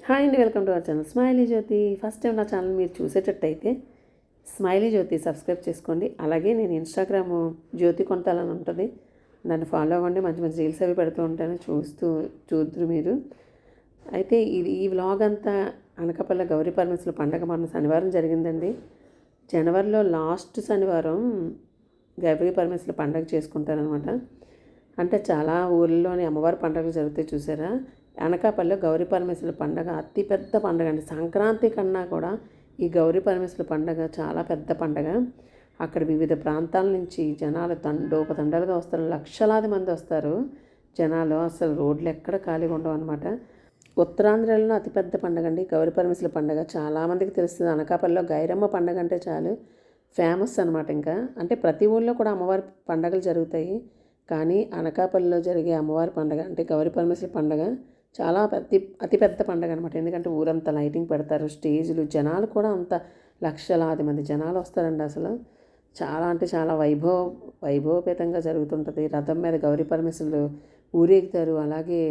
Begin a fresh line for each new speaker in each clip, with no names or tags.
Hi అండి, welcome to our channel smiley Jyothi. First time నా channel మీరు చూసేటట్టయితే smiley జ్యోతి subscribe చేసుకోండి. అలాగే నేను ఇన్స్టాగ్రామ్ జ్యోతి కొంటాలని ఉంటుంది, నన్ను ఫాలో అవ్వండి. మంచి మంచి రీల్స్ అవి పెడుతూ ఉంటాను, చూద్దరు మీరు. అయితే ఈ వ్లాగ్ అంతా అనకాపల్లి గౌరీ పరమేశ్వరుల పండగ మొన్న శనివారం జరిగిందండి. జనవరిలో లాస్ట్ శనివారం గౌరీ పరమేశ్వరుల పండగ చేసుకుంటారనమాట. అంటే చాలా ఊళ్ళలోని అమ్మవారి పండుగలు జరుగుతాయి చూసారా. అనకాపల్లిలో గౌరీ పరమేశ్వరుల పండగ అతిపెద్ద పండగ అండి. సంక్రాంతి కన్నా కూడా ఈ గౌరీ పరమేశ్వరుల పండగ చాలా పెద్ద పండగ. అక్కడ వివిధ ప్రాంతాల నుంచి జనాలు తండోపతండాలుగా వస్తారు, లక్షలాది మంది వస్తారు జనాలు. అసలు రోడ్లు ఎక్కడ ఖాళీగా ఉండవు అనమాట. ఉత్తరాంధ్రలో అతిపెద్ద పండగ అండి గౌరీ పరమేశ్వరుల పండగ. చాలామందికి తెలుస్తుంది. అనకాపల్లిలో గైరమ్మ పండగ అంటే చాలు ఫేమస్ అనమాట. ఇంకా అంటే ప్రతి ఊళ్ళో కూడా అమ్మవారి పండగలు జరుగుతాయి, కానీ అనకాపల్లిలో జరిగే అమ్మవారి పండగ అంటే గౌరీ పరమేశ్వరుల పండగ చాలా అతిపెద్ద పండగ అనమాట. ఎందుకంటే ఊరంతా లైటింగ్ పెడతారు, స్టేజ్లు, జనాలు కూడా అంత లక్షలాది మంది జనాలు వస్తారండి. అసలు చాలా అంటే చాలా వైభవపేతంగా జరుగుతుంటుంది. రథం మీద గౌరీ పరమేశ్వరులు ఊరేగుతారు. అలాగే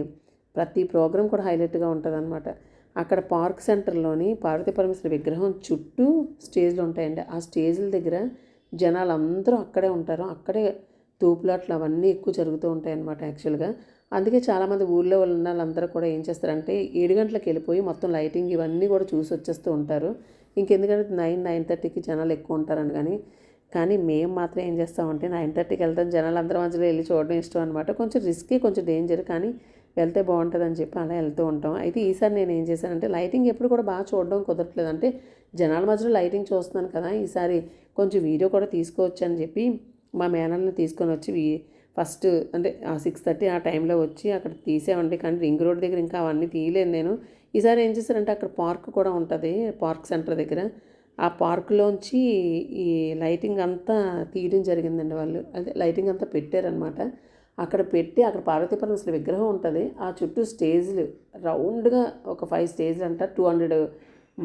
ప్రతి ప్రోగ్రాం కూడా హైలైట్గా ఉంటుంది అనమాట. అక్కడ పార్క్ సెంటర్లోని పార్వతీ పరమేశ్వరి విగ్రహం చుట్టూ స్టేజ్లు ఉంటాయండి. ఆ స్టేజ్ల దగ్గర జనాలు అందరూ అక్కడే ఉంటారు. అక్కడే తూపులాట్లు అవన్నీ ఎక్కువ జరుగుతూ ఉంటాయి అన్నమాట యాక్చువల్గా. అందుకే చాలామంది ఊళ్ళో ఉన్న వాళ్ళందరూ కూడా ఏం చేస్తారంటే 7 గంటలకు వెళ్ళిపోయి మొత్తం లైటింగ్ ఇవన్నీ కూడా చూసి వచ్చేస్తూ ఉంటారు. ఇంకెందుకంటే 9-9:30కి జనాలు ఎక్కువ ఉంటారని. కానీ మేము మాత్రం ఏం చేస్తామంటే 9:30కి వెళ్తాం. జనాలు అందరి మధ్యలో వెళ్ళి చూడడం ఇష్టం అనమాట. కొంచెం రిస్కీ, కొంచెం డేంజర్, కానీ వెళ్తే బాగుంటుందని చెప్పి అలా వెళ్తూ ఉంటాం. అయితే ఈసారి నేను ఏం చేశానంటే లైటింగ్ ఎప్పుడు కూడా బాగా చూడడం కుదరట్లేదు. అంటే జనాల మధ్యలో లైటింగ్ చూస్తున్నాను కదా, ఈసారి కొంచెం వీడియో కూడా తీసుకోవచ్చు అని చెప్పి మా మేనల్ని తీసుకొని వచ్చి ఫస్ట్ అంటే 6:30 ఆ టైంలో వచ్చి అక్కడ తీసేవండి. కానీ రింగ్ రోడ్ దగ్గర ఇంకా అవన్నీ తీయలేదు నేను. ఈసారి ఏం చేశారంటే అక్కడ పార్క్ కూడా ఉంటుంది, పార్క్ సెంటర్ దగ్గర. ఆ పార్కులోంచి ఈ లైటింగ్ అంతా తీయడం జరిగిందండి. వాళ్ళు అదే లైటింగ్ అంతా పెట్టారనమాట. అక్కడ పెట్టి అక్కడ పార్వతీ పరమేశ్వరి విగ్రహం ఉంటుంది. ఆ చుట్టూ స్టేజ్లు రౌండ్గా ఒక 5 స్టేజ్లు అంట. 200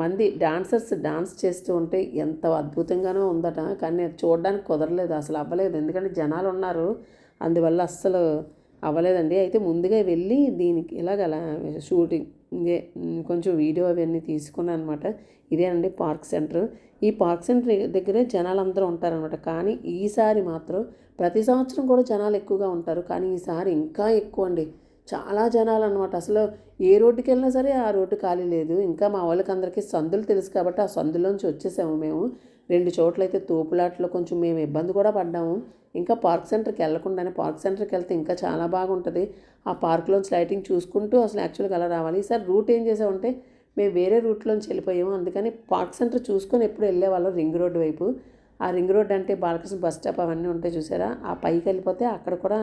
మంది డాన్సర్స్ డాన్స్ చేస్తూ ఉంటే ఎంత అద్భుతంగానో ఉందట. కానీ అది చూడడానికి కుదరలేదు, అసలు అవ్వలేదు. ఎందుకంటే జనాలు ఉన్నారు, అందువల్ల అస్సలు అవ్వలేదండి. అయితే ముందుగా వెళ్ళి దీనికి ఇలాగలా షూటింగ్ కొంచెం వీడియో అవన్నీ తీసుకున్నాను అనమాట. ఇదేనండి పార్క్ సెంటర్. ఈ పార్క్ సెంటర్ దగ్గరే జనాలు అందరూ ఉంటారనమాట. కానీ ఈసారి మాత్రం ప్రతి సంవత్సరం కూడా జనాలు ఎక్కువగా ఉంటారు, కానీ ఈసారి ఇంకా ఎక్కువ అండి. చాలా జనాలు అనమాట. అసలు ఏ రోడ్డుకి వెళ్ళినా సరే ఆ రోడ్డు ఖాళీ లేదు. ఇంకా మా వాళ్ళకి అందరికీ సందులు తెలుసు కాబట్టి ఆ సందులోంచి వచ్చేసాము మేము. 2 చోట్ల అయితే తోపులాట్లో కొంచెం మేము ఇబ్బంది కూడా పడ్డాము. ఇంకా పార్క్ సెంటర్కి వెళ్ళకుండానే పార్క్ సెంటర్కి వెళ్తే ఇంకా చాలా బాగుంటుంది. ఆ పార్క్లోంచి లైటింగ్ చూసుకుంటూ అసలు యాక్చువల్గా అలా రావాలి. ఈసారి రూట్ ఏం చేసామంటే మేము వేరే రూట్లోంచి వెళ్ళిపోయాము. అందుకని పార్క్ సెంటర్ చూసుకొని ఎప్పుడు వెళ్ళేవాళ్ళం రింగ్ రోడ్డు వైపు. ఆ రింగ్ రోడ్ అంటే బాలకృష్ణ బస్ స్టాప్ అవన్నీ ఉంటాయి చూసారా, ఆ పైకి వెళ్ళిపోతే అక్కడ కూడా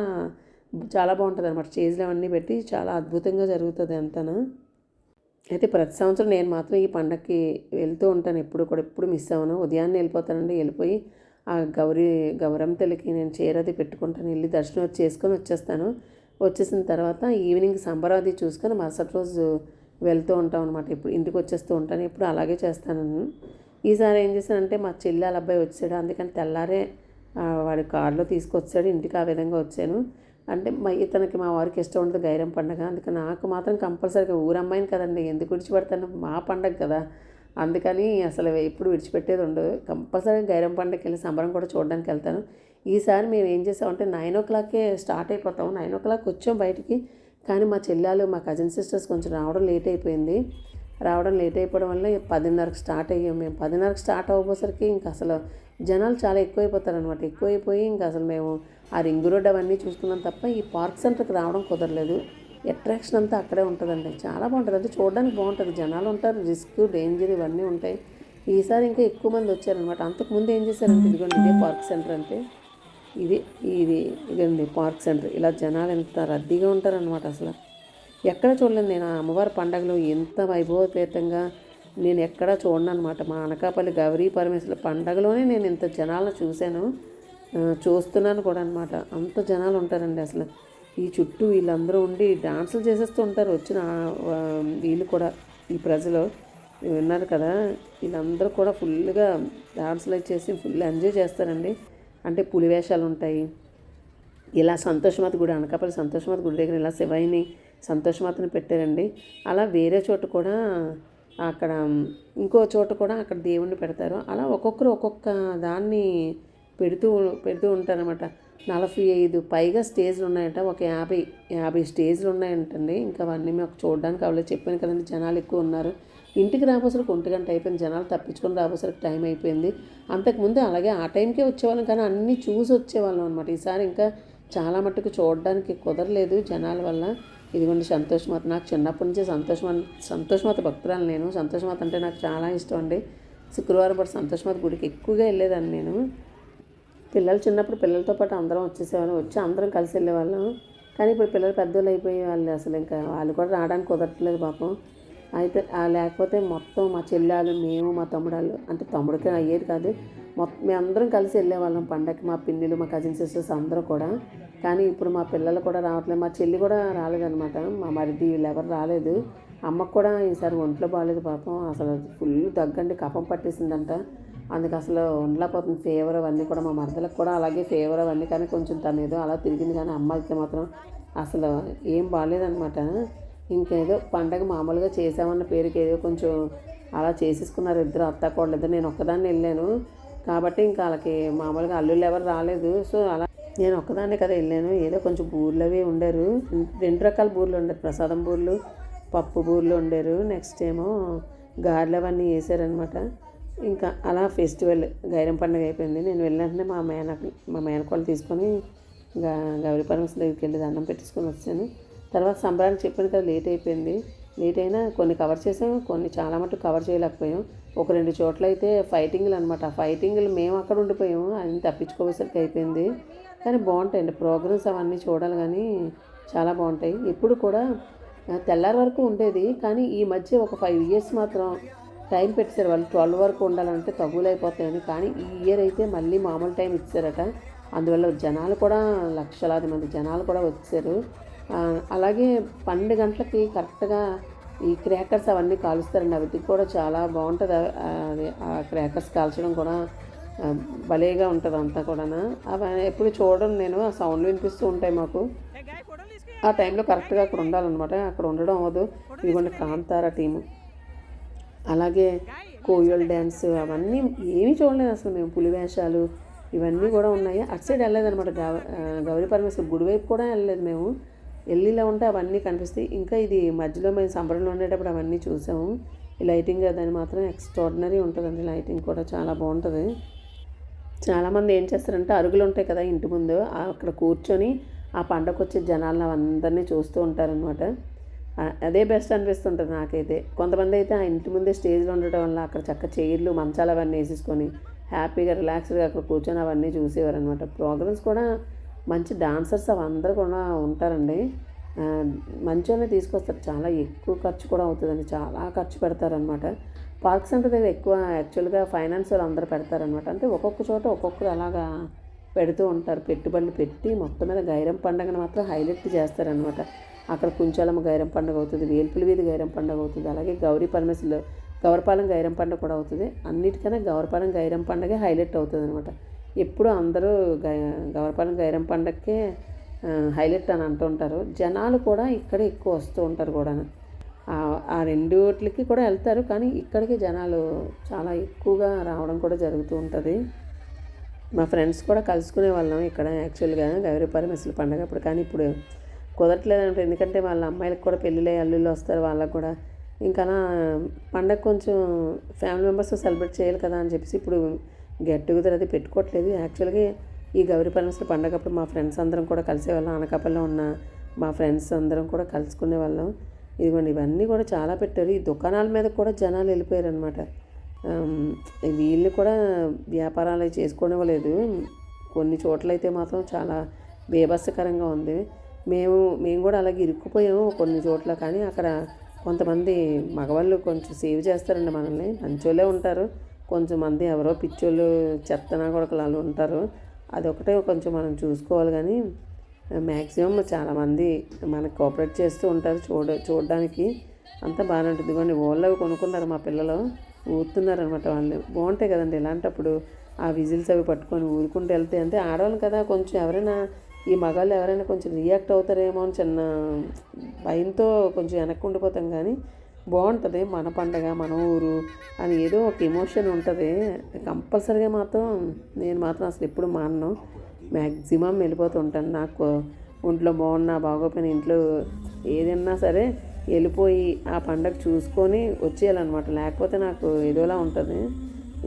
చాలా బాగుంటుంది అనమాట. స్టేజ్లు అవన్నీ పెట్టి చాలా అద్భుతంగా జరుగుతుంది అంతాను. అయితే ప్రతి సంవత్సరం నేను మాత్రం ఈ పండగకి వెళ్తూ ఉంటాను. ఎప్పుడు మిస్ అవ్వను. ఉదయాన్నే వెళ్ళిపోతానండి. వెళ్ళిపోయి ఆ గౌరమ్మ తల్లికి నేను చీరది పెట్టుకుంటాను, వెళ్ళి దర్శనం చేసుకొని వచ్చేస్తాను. వచ్చేసిన తర్వాత ఈవినింగ్ సంబరాది చూసుకొని మరుసటి రోజు వెళ్తూ ఉంటాం అనమాట. ఇప్పుడు ఇంటికి వచ్చేస్తూ ఉంటాను. ఎప్పుడు అలాగే చేస్తాను. ఈసారి ఏం చేశానంటే మా చెల్లెల అబ్బాయి వచ్చాడు, అందుకని తెల్లారే వాడి కారులో తీసుకొచ్చాడు. ఇంటికి ఆ విధంగా వచ్చాను. అంటే ఇతనికి మా వారికి ఇష్టం ఉంటుంది గైరం పండగ, అందుకని నాకు మాత్రం కంపల్సరీగా ఊరమ్మాయిని కదండి, ఎందుకు విడిచిపెడతాను, మా పండగ కదా. అందుకని అసలు ఎప్పుడు విడిచిపెట్టేది ఉండదు. కంపల్సరీగా గైరం పండగకి వెళ్ళి సంబరం కూడా చూడడానికి వెళ్తాను. ఈసారి మేము ఏం చేసామంటే 9 o'clockకే స్టార్ట్ అయిపోతాము. 9 o'clock వచ్చాం బయటికి. కానీ మా చెల్లెలు మా కజిన్ సిస్టర్స్ కొంచెం రావడం లేట్ అయిపోయింది. లేట్ అయిపోవడం వల్ల 10:30కి స్టార్ట్ అయ్యాం మేము. 10:30కి స్టార్ట్ అవ్వబోసరికి ఇంకా అసలు జనాలు చాలా ఎక్కువైపోతారనమాట. ఎక్కువైపోయి ఇంకా అసలు మేము ఆ రింగ్ రోడ్ అవన్నీ చూసుకున్నాం తప్ప ఈ పార్క్ సెంటర్కి రావడం కుదరలేదు. అట్రాక్షన్ అంతా అక్కడే ఉంటుందండి. చాలా బాగుంటుంది, అంటే చూడడానికి బాగుంటుంది. జనాలు ఉంటారు, రిస్క్, డేంజర్ ఇవన్నీ ఉంటాయి. ఈసారి ఇంకా ఎక్కువ మంది వచ్చారనమాట. అంతకుముందు ఏం చేశారంటే ఇదిగోండి ఇదే పార్క్ సెంటర్ అంటే ఇదండి పార్క్ సెంటర్. ఇలా జనాలు ఎంత రద్దీగా ఉంటారనమాట. అసలు ఎక్కడ చూడలేదు నేను ఆ అమ్మవారి పండగలు ఎంత వైభవపేతంగా నేను ఎక్కడా చూడను అనమాట. మా అనకాపల్లి గౌరీ పరమేశ్వరుల పండగలోనే నేను ఇంత జనాలను చూస్తున్నాను కూడా అనమాట. అంత జనాలు ఉంటారండి అసలు. ఈ చుట్టూ వీళ్ళందరూ ఉండి డాన్సులు చేసేస్తూ ఉంటారు. వచ్చిన వీళ్ళు కూడా ఈ ప్రజలు విన్నారు కదా, వీళ్ళందరూ కూడా ఫుల్గా డాన్సులు చేసి ఫుల్ ఎంజాయ్ చేస్తారండి. అంటే పులివేషాలు ఉంటాయి. ఇలా సంతోషమాత గుడి, అనకాపల్లి సంతోషమాత గుడి దగ్గర ఇలా శివయ్యని సంతోషమాతను పెట్టారండి. అలా వేరే చోట కూడా అక్కడ ఇంకో చోట కూడా అక్కడ దేవుణ్ణి పెడతారు. అలా ఒక్కొక్కరు ఒక్కొక్క దాన్ని పెడుతూ పెడుతూ ఉంటారనమాట. 45 పైగా స్టేజ్లు ఉన్నాయంట. ఒక 50 స్టేజ్లు ఉన్నాయంటండి. ఇంకా అవన్నీ మాకు చూడడానికి అవ్వలేదు. చెప్పాను కదండి, జనాలు ఎక్కువ ఉన్నారు. ఇంటికి రాబోసరికి 1 గంట అయిపోయింది. జనాలు తప్పించుకొని రాబోసరికి టైం అయిపోయింది. అంతకుముందు అలాగే ఆ టైంకే వచ్చేవాళ్ళం, కానీ అన్నీ చూసి వచ్చేవాళ్ళం అనమాట. ఈసారి ఇంకా చాలా మట్టుకు చూడడానికి కుదరలేదు జనాల వల్ల. ఇదిగోండి సంతోషమాత. నాకు చిన్నప్పటి నుంచి సంతోషమాత భక్తురాలు నేను. సంతోషమాత అంటే నాకు చాలా ఇష్టం అండి. శుక్రవారం పాటు సంతోషమాత గుడికి ఎక్కువగా వెళ్ళేదాన్ని నేను. పిల్లలు చిన్నప్పుడు పిల్లలతో పాటు అందరం వచ్చేసేవాళ్ళం, వచ్చి అందరం కలిసి వెళ్ళేవాళ్ళం. కానీ ఇప్పుడు పిల్లలు పెద్దోళ్ళు అయిపోయి వాళ్ళు అసలు ఇంకా వాళ్ళు కూడా రావడానికి కుదరట్లేదు పాపం. అయితే లేకపోతే మొత్తం మా చెల్లెలు, మేము, మా తమ్ముడాళ్ళు, అంటే తమ్ముడికి అయ్యేది కాదు, మొత్తం మేమందరం కలిసి వెళ్ళేవాళ్ళం పండగకి. మా పిన్నిలు, మా కజిన్ సిస్టర్స్ అందరూ కూడా. కానీ ఇప్పుడు మా పిల్లలు కూడా రావట్లేదు. మా చెల్లి కూడా రాలేదనమాట. మా మరిది వీళ్ళు ఎవరు రాలేదు. అమ్మకు కూడా ఈసారి ఒంట్లో బాగాలేదు పాపం. అసలు ఫుల్ దగ్గండి, కఫం పట్టేసిందంట. అందుకు అసలు ఉండలేకపోతుంది. ఫీవర్ అవన్నీ కూడా మా మరదలకు కూడా అలాగే ఫీవర్ అవన్నీ, కానీ కొంచెం తను ఏదో అలా తిరిగింది. కానీ అమ్మ అయితే మాత్రం అసలు ఏం బాగాలేదనమాట. ఇంకేదో పండగ మామూలుగా చేసామన్న పేరుకి ఏదో కొంచెం అలా చేసేసుకున్నారు ఇద్దరు అత్తాకోడలు. నేను ఒక్కదాన్ని వెళ్ళాను కాబట్టి ఇంకా వాళ్ళకి మామూలుగా అల్లుళ్ళు ఎవరు రాలేదు. సో అలా నేను ఒక్కదాన్నే కదా వెళ్ళాను. ఏదో కొంచెం బూర్లు అవి ఉండారు. 2 రకాల బూర్లు ఉండారు. ప్రసాదం బూర్లు, పప్పు బూర్లు ఉండారు. నెక్స్ట్ ఏమో గారెలు అవన్నీ వేసారనమాట. ఇంకా అలా ఫెస్టివల్ గైరం పండుగ అయిపోయింది. నేను వెళ్ళినట్టునే మా మేనకోళ్ళు తీసుకొని గౌరీ పరమేశ్వరి దగ్గరికి వెళ్ళి దండం పెట్టించుకొని వచ్చాను. తర్వాత సంబరానికి చెప్పాను కదా, లేట్ అయిపోయింది. లేట్ అయినా కొన్ని కవర్ చేసాం, కొన్ని చాలా మటుకు కవర్ చేయలేకపోయాం. 1-2 చోట్ల అయితే ఫైటింగ్లు అనమాట. ఆ ఫైటింగ్లు మేము అక్కడ ఉండిపోయాము, అది తప్పించుకోవేసరికి అయిపోయింది. కానీ బాగుంటాయండి ప్రోగ్రామ్స్ అవన్నీ చూడాలి, కానీ చాలా బాగుంటాయి. ఇప్పుడు కూడా తెల్లారి వరకు ఉండేది, కానీ ఈ మధ్య ఒక 5 ఇయర్స్ మాత్రం టైం పెట్టారు వాళ్ళు. 12 వరకు ఉండాలంటే తగులైపోతాయని. కానీ ఈ ఇయర్ అయితే మళ్ళీ మామూలు టైం ఇచ్చారట. అందువల్ల జనాలు కూడా లక్షలాది మంది జనాలు కూడా వచ్చారు. అలాగే 12 గంటలకి కరెక్ట్గా ఈ క్రాకర్స్ అవన్నీ కాలుస్తారండి. అవి కూడా చాలా బాగుంటుంది. ఆ క్రాకర్స్ కాల్చడం కూడా భలేగా ఉంటుంది అంతా కూడా. అవి ఎప్పుడు చూడడం నేను, ఆ సౌండ్లు వినిపిస్తూ ఉంటాయి మాకు. ఆ టైంలో కరెక్ట్గా అక్కడ ఉండాలన్నమాట. అక్కడ ఉండడం అవ్వదు. ఇదిగోండి కాంతార టీము, అలాగే కోయోల్ డ్యాన్స్ అవన్నీ ఏమీ చూడలేదు అసలు మేము. పులి వేషాలు ఇవన్నీ కూడా ఉన్నాయి. అటు సైడ్ వెళ్ళలేదనమాట. గౌరీ పరమేశ్వరి గుడి వైపు కూడా వెళ్ళలేదు మేము. వెళ్ళిలా ఉంటే అవన్నీ కనిపిస్తాయి. ఇంకా ఇది మధ్యలో మేము సంబరంలో ఉండేటప్పుడు అవన్నీ చూసాము. ఈ లైటింగ్ దాన్ని మాత్రం ఎక్స్ట్రాడినరీ ఉంటుందండి. లైటింగ్ కూడా చాలా బాగుంటుంది. చాలామంది ఏం చేస్తారంటే అరుగులు ఉంటాయి కదా ఇంటి ముందు, అక్కడ కూర్చొని ఆ పండగకు వచ్చే జనాలను అందరినీ చూస్తూ ఉంటారనమాట. అదే బెస్ట్ అనిపిస్తుంటుంది నాకైతే. కొంతమంది అయితే ఆ ఇంటి ముందే స్టేజ్లో ఉండటం వల్ల అక్కడ చక్క చైర్లు, మంచాలు అవన్నీ వేసేసుకొని హ్యాపీగా రిలాక్స్డ్గా అక్కడ కూర్చొని అవన్నీ చూసేవారు అనమాట. ప్రోగ్రామ్స్ కూడా మంచి డాన్సర్స్ అందరూ కూడా ఉంటారండి. మంచిగానే తీసుకొస్తారు. చాలా ఎక్కువ ఖర్చు కూడా అవుతుందండి, చాలా ఖర్చు పెడతారనమాట. పార్క్ సెంటర్ దగ్గర ఎక్కువ యాక్చువల్గా ఫైనాన్స్ వాళ్ళు అందరూ పెడతారనమాట. అంటే ఒక్కొక్క చోట ఒక్కొక్కరు అలాగా పెడుతూ ఉంటారు. పెట్టుబడులు పెట్టి మొత్తం మీద గైరం పండుగను మాత్రం హైలైట్ చేస్తారనమాట. అక్కడ కుంచాలమ్మ గైరం పండుగ అవుతుంది, వేల్పుల వీధి గైరం పండుగ అవుతుంది, అలాగే గౌరపాలెం గైరం పండుగ కూడా అవుతుంది. అన్నిటికన్నా గౌరపాలెం గైరం పండుగ హైలైట్ అవుతుంది అనమాట. ఎప్పుడు అందరూ గౌరపాలెం గైరం పండుగకే హైలైట్ అని అంటూ ఉంటారు. జనాలు కూడా ఇక్కడే ఎక్కువ వస్తూ ఉంటారు కూడా. ఆ రెండుట్లకి కూడా వెళ్తారు, కానీ ఇక్కడికి జనాలు చాలా ఎక్కువగా రావడం కూడా జరుగుతూ ఉంటుంది. మా ఫ్రెండ్స్ కూడా కలుసుకునే వాళ్ళం ఇక్కడ యాక్చువల్గా గౌరీ పరమేశ్వరి పండుగ అప్పుడు. కానీ ఇప్పుడు కుదరట్లేదంటే, ఎందుకంటే వాళ్ళ అమ్మాయిలకు కూడా పెళ్ళిళ్ళే అల్లుళ్ళు వస్తారు, వాళ్ళకు కూడా ఇంకా పండగ కొంచెం ఫ్యామిలీ మెంబర్స్ సెలబ్రేట్ చేయాలి కదా అని చెప్పేసి ఇప్పుడు గెట్ టుగెదర్ అది పెట్టుకోవట్లేదు. యాక్చువల్గా ఈ గౌరీ పరమేశ్వరి పండగప్పుడు మా ఫ్రెండ్స్ అందరం కూడా కలిసేవాళ్ళం. అనకాపల్లిలో ఉన్న మా ఫ్రెండ్స్ అందరం కూడా కలుసుకునే వాళ్ళం. ఇదిగోండి ఇవన్నీ కూడా చాలా పెట్టారు. ఈ దుకాణాల మీద కూడా జనాలు వెళ్ళిపోయారు అనమాట. వీళ్ళు కూడా వ్యాపారాలు చేసుకోనివ్వలేదు. కొన్ని చోట్ల అయితే మాత్రం చాలా బీభత్సకరంగా ఉంది. మేము కూడా అలాగే ఇరుక్కుపోయాము కొన్ని చోట్ల. కానీ అక్కడ కొంతమంది మగవాళ్ళు కొంచెం సేవ్ చేస్తారండి మనల్ని, మంచోళ్ళే ఉంటారు. కొంచెంమంది ఎవరో పిచ్చోళ్ళు చెత్తనా కొడుకులు వాళ్ళు ఉంటారు. అదొకటే కొంచెం మనం చూసుకోవాలి. కానీ మ్యాక్సిమం చాలామంది మనకు కోఆపరేట్ చేస్తూ ఉంటారు. చూడడానికి అంతా బాగానే ఉంటుంది. ఇదిగోండి ఓళ్ళు కొనుక్కున్నారు మా పిల్లలు, ఊరుతున్నారనమాట. వాళ్ళు బాగుంటాయి కదండి ఇలాంటప్పుడు. ఆ విజిల్స్ అవి పట్టుకొని ఊరుకుంటూ వెళ్తే, అంటే ఆడవాళ్ళు కదా కొంచెం ఎవరైనా ఈ మగాళ్ళు ఎవరైనా కొంచెం రియాక్ట్ అవుతారేమో అని చిన్న భయంతో కొంచెం వెనక్కి ఉండిపోతాం, కానీ బాగుంటుంది. మన పండగ మన ఊరు అని ఏదో ఒక ఎమోషన్ ఉంటుంది. కంపల్సరీగా మాత్రం నేను మాత్రం అసలు ఎప్పుడు మానను, మ్యాక్సిమం వెళ్ళిపోతూ ఉంటాను. నాకు ఒంట్లో బాగున్నా బాగోపోయినా ఇంట్లో ఏదన్నా సరే వెళ్ళిపోయి ఆ పండగ చూసుకొని వచ్చేయాలన్నమాట, లేకపోతే నాకు ఏదోలా ఉంటుంది.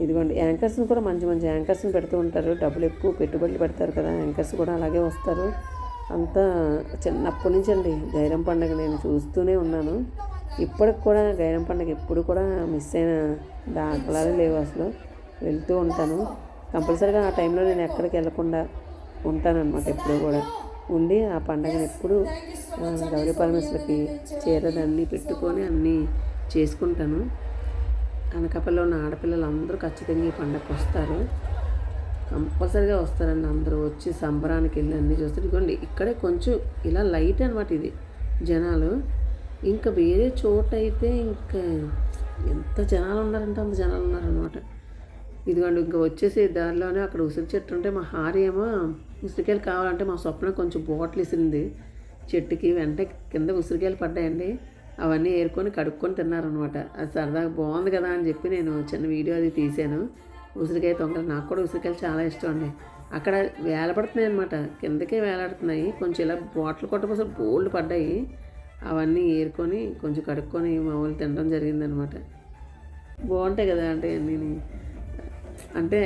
ఇదిగోండి యాంకర్స్ని కూడా మంచి మంచి యాంకర్స్ని పెడుతూ ఉంటారు, డబ్బులు ఎక్కువ పెట్టుబడులు పెడతారు కదా, యాంకర్స్ కూడా అలాగే వస్తారు. అంతా చిన్నప్పటి నుంచి అండి గైరం పండుగ నేను చూస్తూనే ఉన్నాను. ఇప్పటికి కూడా గైరం పండుగ ఎప్పుడు కూడా మిస్ అయిన దాఖలాలు లేవు. అసలు వెళ్తూ ఉంటాను కంపల్సరీగా. ఆ టైంలో నేను ఎక్కడికి వెళ్ళకుండా ఉంటానన్నమాట, ఎప్పుడు కూడా ఉండి ఆ పండగను ఎప్పుడు గౌరీ పరమేశ్వరికి చీరలన్నీ పెట్టుకొని అన్నీ చేసుకుంటాను. అనకాపల్లిలో ఉన్న ఆడపిల్లలు అందరూ ఖచ్చితంగా ఈ పండగకి వస్తారు, కంపల్సరీగా వస్తారండి. అందరూ వచ్చి సంబరానికి వెళ్ళి అన్నీ చూస్తారు. ఇదిగోండి ఇక్కడే కొంచెం ఇలా లైట్ అనమాట ఇది జనాలు. ఇంకా వేరే చోట అయితే ఇంకా ఎంత జనాలు ఉన్నారంటే అంత జనాలు ఉన్నారనమాట. ఇదిగోండి ఇంకా వచ్చేసి దారిలోనే అక్కడ ఉసిరి చెట్టు ఉంటే మా హారి ఏమో ఉసిరికాయలు కావాలంటే మా స్వప్న కొంచెం బాటిల్ ఇసింది చెట్టుకి, వెంటనే కింద ఉసిరికాయలు పడ్డాయండి. అవన్నీ ఏరుకొని కడుక్కొని తిన్నారనమాట. అది సరదాగా బాగుంది కదా అని చెప్పి నేను చిన్న వీడియో అది తీశాను. ఉసిరికాయ తొంగలు, నాకు కూడా ఉసిరికాయలు చాలా ఇష్టం అండి. అక్కడ వేలపడుతున్నాయి అనమాట, కిందకే వేలాడుతున్నాయి. కొంచెం ఇలా బాటిల్ కొట్టపోసలు బోల్డ్ పడ్డాయి. అవన్నీ ఏరుకొని కొంచెం కడుక్కొని మామూలు తినడం జరిగిందనమాట. బాగుంటాయి కదా అంటే నేను అంటే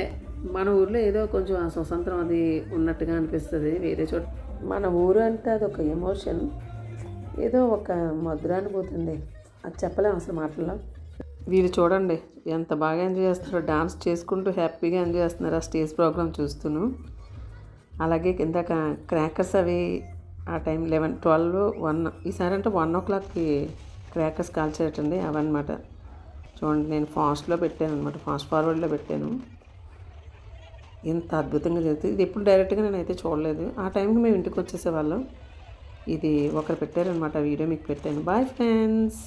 మన ఊర్లో ఏదో కొంచెం ఆ స్వతంత్రం అది ఉన్నట్టుగా అనిపిస్తుంది. వేరే చోట మన ఊరు అంటే అదొక ఎమోషన్, ఏదో ఒక మధురానుభూతి అండి, అది చెప్పలేము అసలు మాటల్లో. వీళ్ళు చూడండి ఎంత బాగా ఎంజాయ్ చేస్తున్నారో, డాన్స్ చేసుకుంటూ హ్యాపీగా ఎంజాయ్ చేస్తున్నారు ఆ స్టేజ్ ప్రోగ్రామ్ చూస్తూను. అలాగే కింద క్రాకర్స్ అవి ఆ టైం 11, 12, 1 ఈసారి అంటే 1 o'clockకి క్రాకర్స్ కాల్చేటండి అవన్నమాట. చూడండి నేను ఫాస్ట్లో పెట్టాను అనమాట, ఫాస్ట్ ఫార్వర్డ్లో పెట్టాను. ఎంత అద్భుతంగా జరుగుతుంది ఇది. ఎప్పుడు డైరెక్ట్గా నేనైతే చూడలేదు. ఆ టైంకి మేము ఇంటికి వచ్చేసేవాళ్ళం. ఇది ఒకరు పెట్టారనమాట, వీడియో మీకు పెట్టాను. Bye friends.